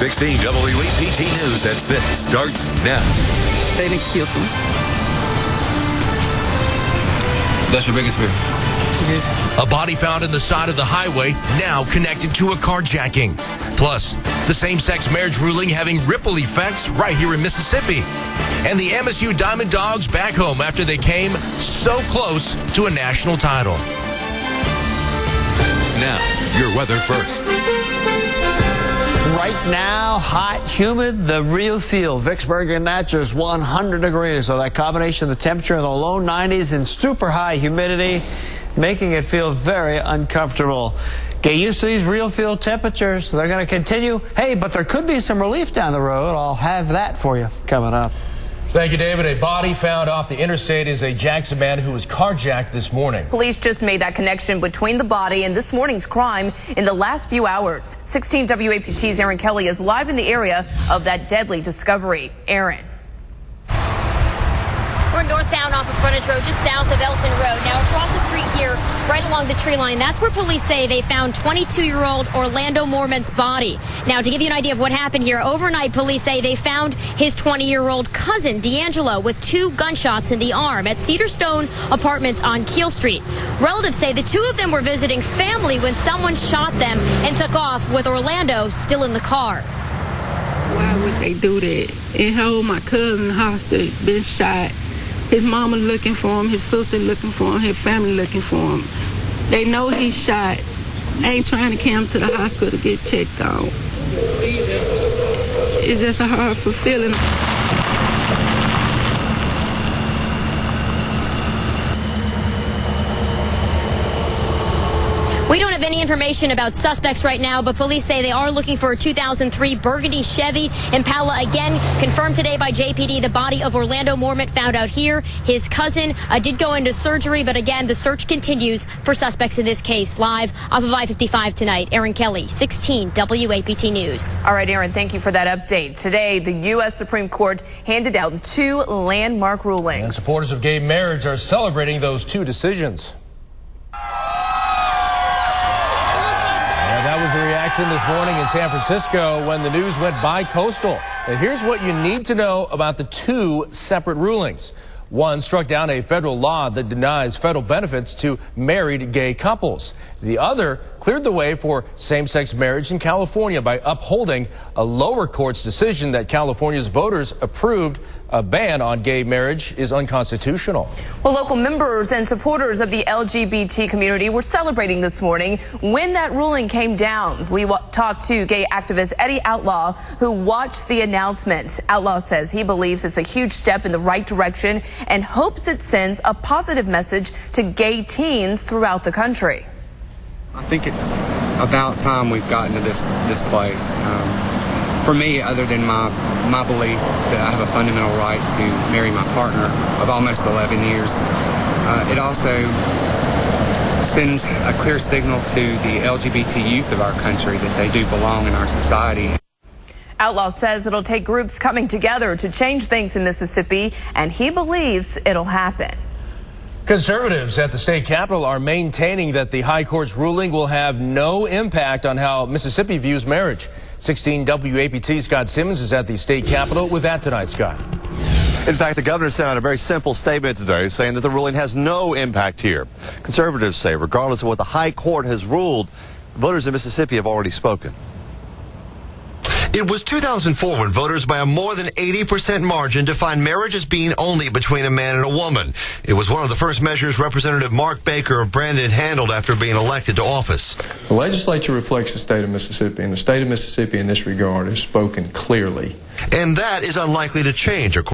16 WAPT News at 6 starts now. They didn't kill them. That's your biggest fear? Yes. A body found on the side of the highway, now connected to a carjacking. Plus, the same-sex marriage ruling having ripple effects right here in Mississippi. And the MSU Diamond Dogs back home after they came so close to a national title. Now, your weather first. Right now, hot, humid, the real feel. Vicksburg and Natchez 100 degrees. So that combination of the temperature in the low 90s and super high humidity, making it feel very uncomfortable. Get used to these real feel temperatures. They're going to continue. Hey, but there could be some relief down the road. I'll have that for you coming up. Thank you, David. A body found off the interstate is a Jackson man who was carjacked this morning. Police just made that connection between the body and this morning's crime in the last few hours. 16 WAPT's Aaron Kelly is live in the area of that deadly discovery. Aaron. We're northbound off of Frontage Road, just south of Elton Road. Now, across the street here, right along the tree line, that's where police say they found 22-year-old Orlando Moorman's body. Now, to give you an idea of what happened here, overnight, police say they found his 20-year-old cousin, D'Angelo, with 2 gunshots in the arm at Cedarstone Apartments on Keel Street. Relatives say the 2 of them were visiting family when someone shot them and took off with Orlando still in the car. Why would they do that and hold my cousin hostage, been shot? His mama looking for him, his sister looking for him, his family looking for him. They know he's shot. Ain't trying to carry him to the hospital to get checked out. It's just a horrible feeling. We don't have any information about suspects right now, but police say they are looking for a 2003 Burgundy Chevy Impala. Again, confirmed today by JPD, the body of Orlando Moorman found out here. His cousin did go into surgery, but again, the search continues for suspects in this case. Live off of I-55 tonight, Aaron Kelly, 16 WAPT News. All right, Aaron, thank you for that update. Today, the U.S. Supreme Court handed out 2 landmark rulings. And supporters of gay marriage are celebrating those 2 decisions. That was the reaction this morning in San Francisco when the news went bi-coastal. And here's what you need to know about the 2 separate rulings. One struck down a federal law that denies federal benefits to married gay couples. The other cleared the way for same-sex marriage in California by upholding a lower court's decision that California's voters approved a ban on gay marriage is unconstitutional. Well, local members and supporters of the LGBT community were celebrating this morning when that ruling came down. We talked to gay activist Eddie Outlaw, who watched the announcement. Outlaw says he believes it's a huge step in the right direction and hopes it sends a positive message to gay teens throughout the country. I think it's about time we've gotten to this place. For me, other than my belief that I have a fundamental right to marry my partner of almost 11 years, it also sends a clear signal to the LGBT youth of our country that they do belong in our society. Outlaw says it'll take groups coming together to change things in Mississippi, and he believes it'll happen. Conservatives at the state capitol are maintaining that the high court's ruling will have no impact on how Mississippi views marriage. 16 WAPT Scott Simmons is at the state capitol with that tonight, Scott. In fact, the governor sent out a very simple statement today saying that the ruling has no impact here. Conservatives say regardless of what the high court has ruled, voters in Mississippi have already spoken. It was 2004 when voters by a more than 80% margin defined marriage as being only between a man and a woman. It was one of the first measures Representative Mark Baker of Brandon handled after being elected to office. The legislature reflects the state of Mississippi, and the state of Mississippi in this regard has spoken clearly. And that is unlikely to change, according